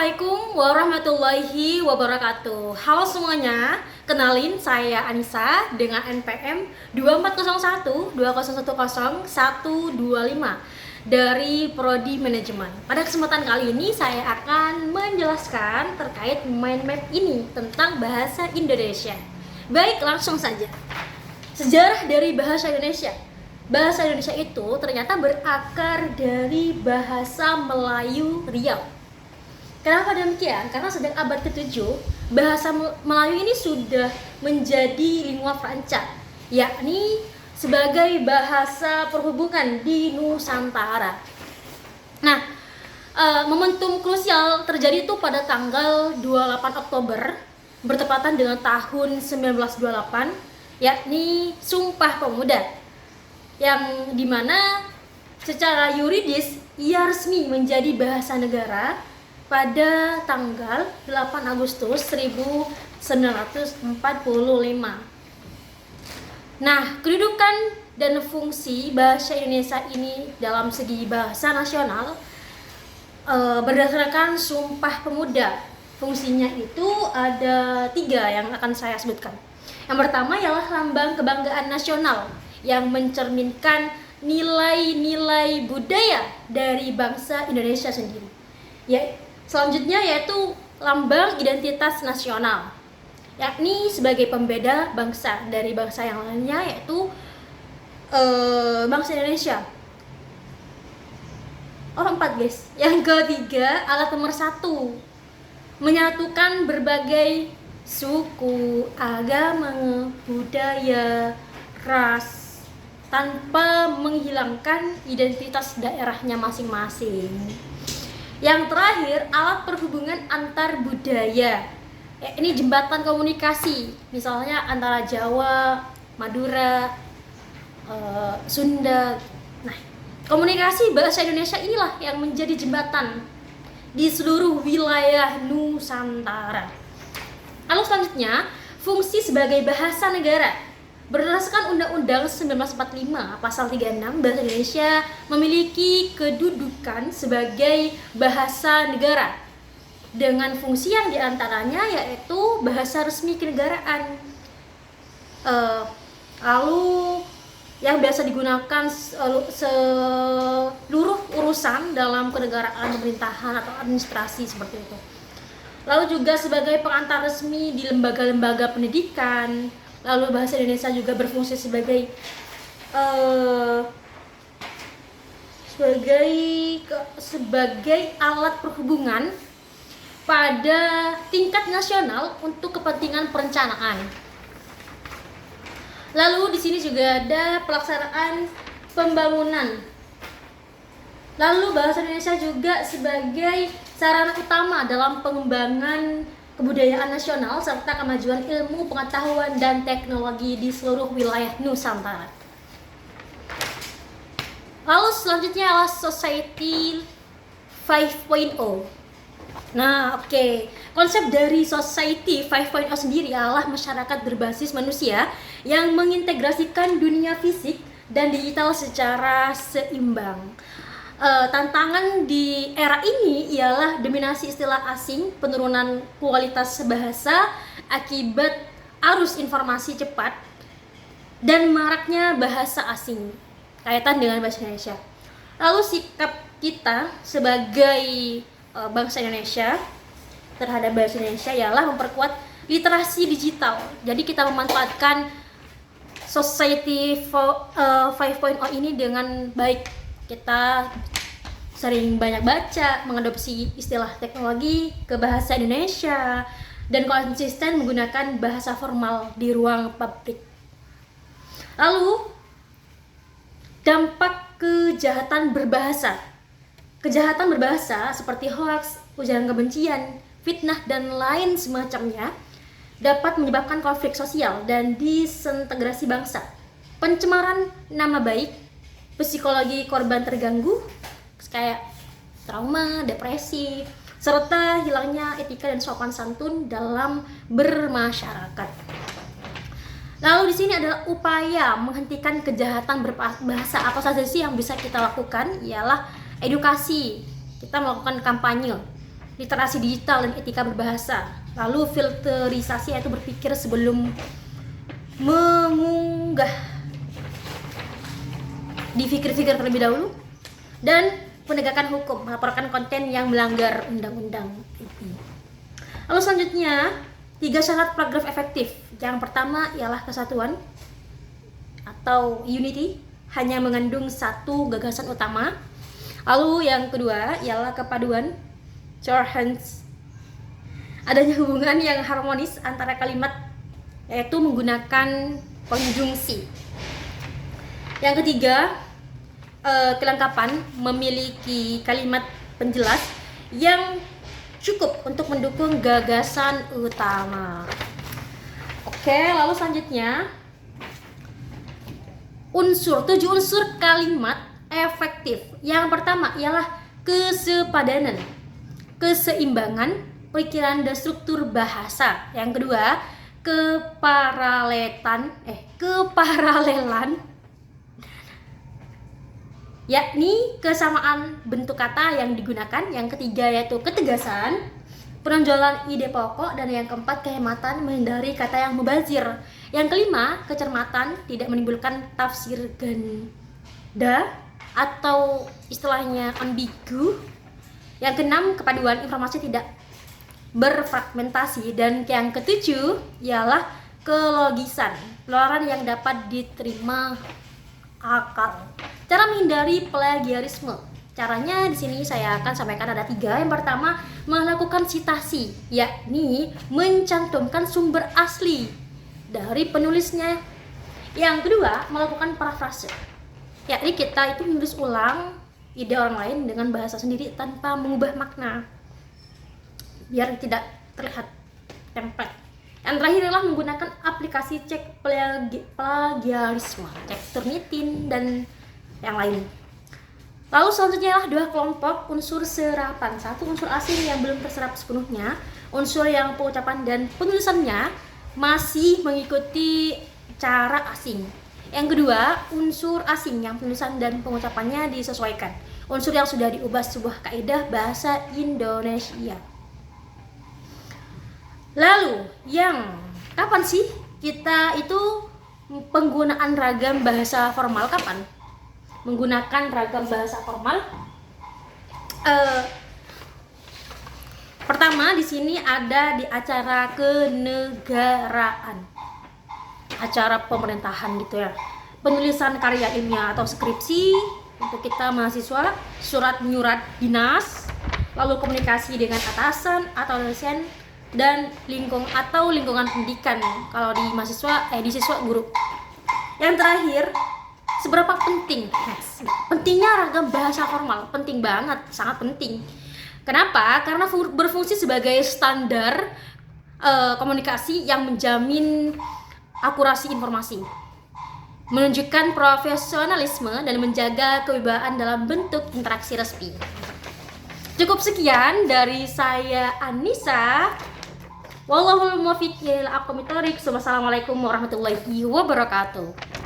Assalamualaikum warahmatullahi wabarakatuh. Halo semuanya, kenalin saya Anissa dengan NPM 24012010 125 dari Prodi Manajemen. Pada kesempatan kali ini saya akan menjelaskan terkait mind map ini tentang bahasa Indonesia. Baik, langsung saja. Sejarah dari bahasa Indonesia. Bahasa Indonesia itu ternyata berakar dari bahasa Melayu Riau. Kenapa demikian? Karena sejak abad ke-7, bahasa Melayu ini sudah menjadi lingua franca, yakni sebagai bahasa perhubungan di Nusantara. Nah, momentum krusial terjadi itu pada tanggal 28 Oktober, bertepatan dengan tahun 1928, yakni Sumpah Pemuda, yang dimana secara yuridis ia resmi menjadi bahasa negara pada tanggal 8 Agustus 1945. Nah, kedudukan dan fungsi bahasa Indonesia ini dalam segi bahasa nasional berdasarkan Sumpah Pemuda. Fungsinya itu ada 3 yang akan saya sebutkan. Yang pertama ialah lambang kebanggaan nasional yang mencerminkan nilai-nilai budaya dari bangsa Indonesia sendiri. Selanjutnya yaitu lambang identitas nasional, yakni sebagai pembeda bangsa dari bangsa yang lainnya, yaitu bangsa Indonesia. 4 guys. Yang ketiga, alat nomor 1, menyatukan berbagai suku, agama, budaya, ras, tanpa menghilangkan identitas daerahnya masing-masing. Yang terakhir, alat perhubungan antar budaya. Ini jembatan komunikasi, misalnya antara Jawa, Madura, Sunda. Nah, komunikasi bahasa Indonesia inilah yang menjadi jembatan di seluruh wilayah Nusantara. Lalu selanjutnya, fungsi sebagai bahasa negara. Berdasarkan Undang-Undang 1945 Pasal 36, bahasa Indonesia memiliki kedudukan sebagai bahasa negara dengan fungsi yang diantaranya yaitu bahasa resmi kenegaraan. Lalu yang biasa digunakan seluruh urusan dalam kenegaraan, pemerintahan atau administrasi seperti itu. Lalu juga sebagai pengantar resmi di lembaga-lembaga pendidikan. Lalu bahasa Indonesia juga berfungsi sebagai alat perhubungan pada tingkat nasional untuk kepentingan perencanaan. Lalu di sini juga ada pelaksanaan pembangunan. Lalu bahasa Indonesia juga sebagai sarana utama dalam pengembangan kebudayaan nasional serta kemajuan ilmu, pengetahuan, dan teknologi di seluruh wilayah Nusantara. Lalu selanjutnya adalah Society 5.0. Nah, konsep dari Society 5.0 sendiri adalah masyarakat berbasis manusia yang mengintegrasikan dunia fisik dan digital secara seimbang. Tantangan di era ini ialah dominasi istilah asing, penurunan kualitas bahasa akibat arus informasi cepat, dan maraknya bahasa asing kaitan dengan bahasa Indonesia. Lalu sikap kita sebagai bangsa Indonesia terhadap bahasa Indonesia ialah memperkuat literasi digital. Jadi kita memanfaatkan Society 5.0 ini dengan baik. Kita sering banyak baca, mengadopsi istilah teknologi ke bahasa Indonesia, dan konsisten menggunakan bahasa formal di ruang publik. Lalu, dampak kejahatan berbahasa. Kejahatan berbahasa seperti hoaks, ujaran kebencian, fitnah, dan lain semacamnya dapat menyebabkan konflik sosial dan disintegrasi bangsa, pencemaran nama baik, psikologi korban terganggu kayak trauma, depresi, serta hilangnya etika dan sopan santun dalam bermasyarakat. Lalu di sini adalah upaya menghentikan kejahatan berbahasa. Apa saja sih yang bisa kita lakukan? Ialah edukasi. Kita melakukan kampanye literasi digital dan etika berbahasa. Lalu filterisasi, yaitu berpikir sebelum mengunggah, dipikir-pikir terlebih dahulu. Dan penegakan hukum, melaporkan konten yang melanggar undang-undang. Lalu selanjutnya, 3 syarat paragraf efektif. Yang pertama ialah kesatuan atau unity, hanya mengandung satu gagasan utama. Lalu yang kedua ialah kepaduan, coherence, adanya hubungan yang harmonis antara kalimat, yaitu menggunakan konjungsi. Yang ketiga, kelengkapan, memiliki kalimat penjelas yang cukup untuk mendukung gagasan utama. Oke, lalu selanjutnya 7 unsur kalimat efektif. Yang pertama ialah kesepadanan, keseimbangan pikiran dan struktur bahasa. Yang kedua, keparalelan, yakni kesamaan bentuk kata yang digunakan. Yang ketiga yaitu ketegasan, penonjolan ide pokok. Dan yang keempat, kehematan, menghindari kata yang mubazir. Yang kelima, kecermatan, tidak menimbulkan tafsir ganda atau istilahnya ambigu. Yang keenam, kepaduan, informasi tidak berfragmentasi. Dan yang ketujuh ialah kelogisan, penularan yang dapat diterima akal. Cara menghindari plagiarisme. Caranya di sini saya akan sampaikan ada 3. Yang pertama, melakukan sitasi, yakni mencantumkan sumber asli dari penulisnya. Yang kedua, melakukan parafrase, yakni kita itu menulis ulang ide orang lain dengan bahasa sendiri tanpa mengubah makna, biar tidak terlihat template. Yang terakhir adalah menggunakan aplikasi cek plagiarisme, cek Turnitin dan yang lain. Lalu selanjutnya adalah 2 kelompok unsur serapan. 1, unsur asing yang belum terserap sepenuhnya, unsur yang pengucapan dan penulisannya masih mengikuti cara asing. Yang kedua, unsur asing yang penulisan dan pengucapannya disesuaikan, unsur yang sudah diubah sebuah kaidah bahasa Indonesia. Lalu yang kapan sih kita itu penggunaan ragam bahasa formal? Kapan menggunakan ragam bahasa formal? Pertama di sini ada di acara kenegaraan, acara pemerintahan gitu ya, penulisan karya ilmiah atau skripsi untuk kita mahasiswa, surat menyurat dinas, lalu komunikasi dengan atasan atau dosen, dan lingkungan pendidikan kalau di mahasiswa di siswa guru. Yang terakhir, seberapa penting? Pentingnya ragam bahasa formal, penting banget, sangat penting. Kenapa? Karena berfungsi sebagai standar komunikasi yang menjamin akurasi informasi, menunjukkan profesionalisme dan menjaga kewibawaan dalam bentuk interaksi resmi. Cukup sekian dari saya, Anissa. Wallahul muwaffiq ila aqwamit thoriq. Wassalamualaikum warahmatullahi wabarakatuh.